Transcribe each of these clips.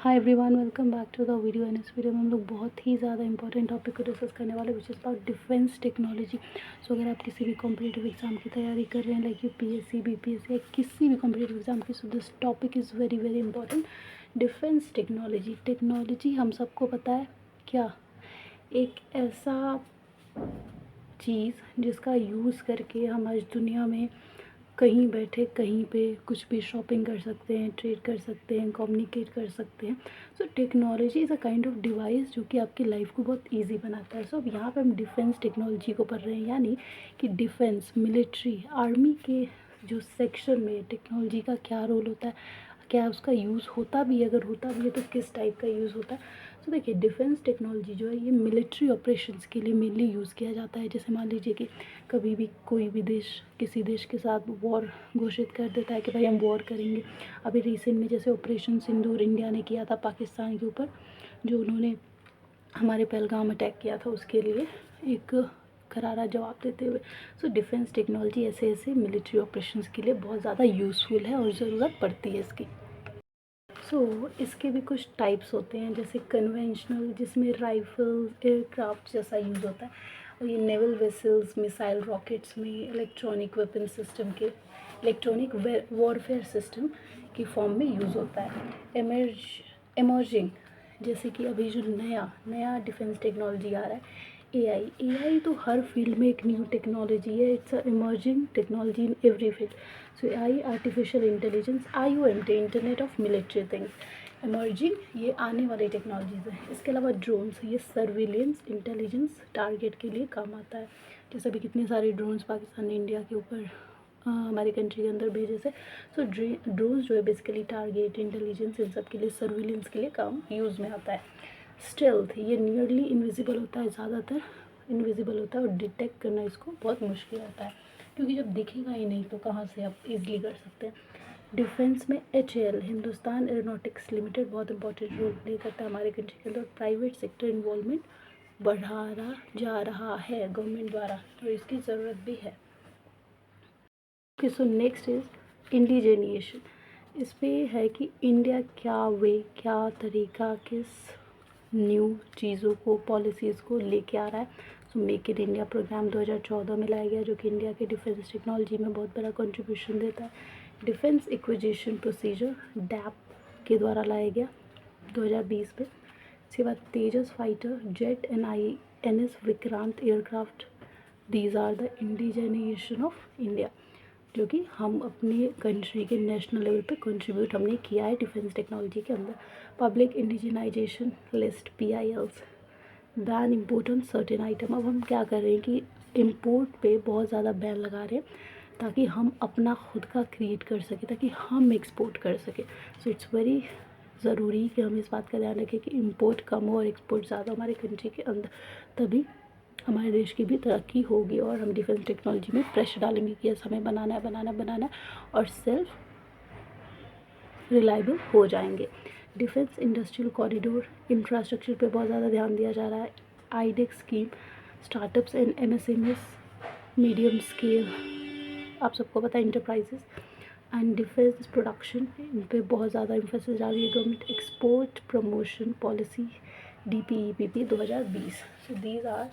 Hi everyone, welcome back to the video. And इस video में हम लोग बहुत ही ज़्यादा इंपॉर्टेंट टॉपिक को डिस्कस करने वाले which is about defence technology. So अगर आप किसी भी कॉम्पिटिटिव एग्जाम की तैयारी कर रहे हैं लाइक यूपीएससी, बीपीएससी या किसी भी कॉम्पिटिटिव एग्जाम की, so this topic is very very important. Defence technology technology हम सबको पता है क्या, एक ऐसा चीज़ जिसका यूज़ करके हम आज दुनिया में कहीं बैठे कहीं पे कुछ भी शॉपिंग कर सकते हैं, ट्रेड कर सकते हैं, कम्युनिकेट कर सकते हैं। So technology is a kind of device जो कि आपकी लाइफ को बहुत इजी बनाता है। सो अब यहाँ पे हम डिफेंस टेक्नोलॉजी को पढ़ रहे हैं, यानी कि डिफेंस, मिलिट्री, आर्मी के जो सेक्शन में टेक्नोलॉजी का क्या रोल होता है, क्या उसका यूज़ होता भी है, अगर होता भी है तो किस टाइप का यूज़ होता है। तो देखिए, डिफेंस टेक्नोलॉजी जो है ये मिलिट्री ऑपरेशंस के लिए मेनली यूज़ किया जाता है। जैसे मान लीजिए कि कभी भी कोई भी देश किसी देश के साथ वॉर घोषित कर देता है कि भाई हम वॉर करेंगे। अभी रिसेंट में जैसे ऑपरेशन सिंदूर इंडिया ने किया था पाकिस्तान के ऊपर, जो उन्होंने हमारे पहलगाम अटैक किया था, उसके लिए एक करारा जवाब देते हुए। सो डिफेंस टेक्नोलॉजी ऐसे ऐसे मिलिट्री ऑपरेशंस के लिए बहुत ज़्यादा यूज़फुल है और ज़रूरत पड़ती है इसकी। इसके भी कुछ टाइप्स होते हैं, जैसे कन्वेंशनल, जिसमें राइफल्स, एयरक्राफ्ट जैसा यूज़ होता है, और ये नेवल वेसल्स, मिसाइल, रॉकेट्स में इलेक्ट्रॉनिक वेपन सिस्टम के, इलेक्ट्रॉनिक वॉरफेयर सिस्टम की फॉर्म में यूज़ होता है। एमर्जिंग, जैसे कि अभी जो नया नया डिफेंस टेक्नोलॉजी आ रहा है, एआई तो हर फील्ड में एक न्यू टेक्नोलॉजी है। It's a emerging technology in every field. So AI, artificial intelligence, IoMT, internet of military things, emerging, ये आने वाली टेक्नोलॉजीज़ है। इसके अलावा ड्रोन्स, ये सर्विलेंस, इंटेलिजेंस, टारगेट के लिए काम आता है। जैसे अभी कितने सारे ड्रोन्स पाकिस्तान ने इंडिया के ऊपर हमारे कंट्री के अंदर भेजे से। सो ड्रोन्स जो है बेसिकली टारगेट, इंटेलिजेंस, इन सब के लिए, सर्विलेंस के लिए काम यूज़ में आता है। स्टेल्थ, ये नियरली इनविजिबल होता है, ज़्यादातर इनविजिबल होता है और डिटेक्ट करना इसको बहुत मुश्किल होता है, क्योंकि जब दिखेगा ही नहीं तो कहाँ से आप इजीली कर सकते हैं। डिफेंस में एचएएल, हिंदुस्तान एरोनॉटिक्स लिमिटेड, बहुत इंपॉर्टेंट रोल प्ले करता है हमारे कंट्री के अंदर। प्राइवेट सेक्टर इन्वॉल्वमेंट बढ़ा जा रहा है गवर्नमेंट द्वारा, तो इसकी ज़रूरत भी है। Okay, so next is indigenisation. इस पे है कि इंडिया क्या वे, क्या तरीका, किस न्यू चीज़ों को, पॉलिसीज़ को लेके आ रहा है। So make in India programme 2014 में लाया गया, जो कि इंडिया के डिफेंस टेक्नोलॉजी में बहुत बड़ा कंट्रीब्यूशन देता है। डिफेंस एक्विजिशन प्रोसीजर डैप के द्वारा लाया गया 2020 में। इसके बाद Tejas fighter jet, NINS Vikrant aircraft, these are the indigenisation of India, जो कि हम अपने कंट्री के नेशनल लेवल पे कंट्रीब्यूट हमने किया है डिफेंस टेक्नोलॉजी के अंदर। Public indigenisation list, PILs, ban import on certain item. अब हम क्या कर रहे हैं कि इम्पोर्ट पे बहुत ज़्यादा बैन लगा रहे हैं, ताकि हम अपना खुद का क्रिएट कर सकें, ताकि हम एक्सपोर्ट कर सकें। सो इट्स वेरी ज़रूरी कि हम इस बात का ध्यान रखें कि इम्पोर्ट कम हो और एक्सपोर्ट ज़्यादा हमारे कंट्री के अंदर, तभी हमारे देश की भी तरक्की होगी और हम डिफेंस टेक्नोलॉजी में प्रेशर डालेंगे कि यस हमें बनाना है और सेल्फ रिलायबल हो जाएंगे। डिफेंस इंडस्ट्रियल कॉरिडोर, इंफ्रास्ट्रक्चर पे बहुत ज़्यादा ध्यान दिया जा रहा है। IDEX scheme, startups and MSMEs, medium scale, आप सबको पता है, इंटरप्राइजेस एंड डिफेंस प्रोडक्शन, इन पर बहुत ज़्यादा इम्फेसिस डाल रही है government. Export promotion policy, DPEPP 2020। So these are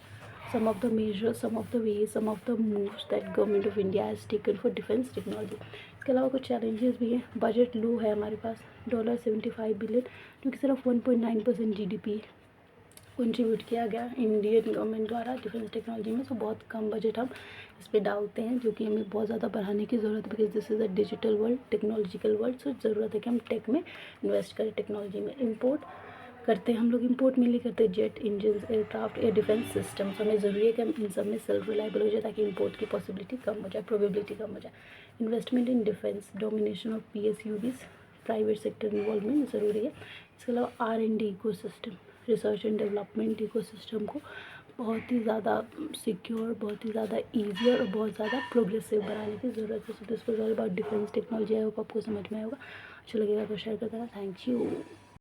some of the measures, some of the ways, some of the moves that government of India has taken for defense technology. इसके अलावा कुछ चैलेंजेस भी हैं। Budget low है हमारे पास, $75 billion, जो कि सिर्फ 1.9% GDP कंट्रीब्यूट किया गया इंडियन गवर्नमेंट द्वारा डिफेंस टेक्नोलॉजी में। तो बहुत कम बजट हम इस पर डालते हैं, जो कि हमें बहुत ज़्यादा बढ़ाने की ज़रूरत है, because this is a digital world, technological world. So ज़रूरत है कि हम टेक में इन्वेस्ट करें, टेक्नोलॉजी में। इम्पोर्ट करते हैं हम लोग, इम्पोर्ट मेनली करते हैं jet engine, aircraft, air defence system. तो हमें ज़रूरी है कि हम इन सब में सेल्फ रिलायबल हो जाए, ताकि इम्पोर्ट की पॉसिबिलिटी कम हो जाए, प्रोबेबिलिटी कम हो जाए। Investment in defence, domination of PSUBs, private sector involvement ज़रूरी है। इसके अलावा R&D ecosystem, research and development ecosystem को बहुत ही ज़्यादा सिक्योर, बहुत ही ज़्यादा ईजी और बहुत ज़्यादा प्रोग्रेसिव बनाने की ज़रूरत है। So this was all about defence technology. I hope आपको समझ में आएगा, अच्छा लगेगा तो शेयर करते रहना। Thank you.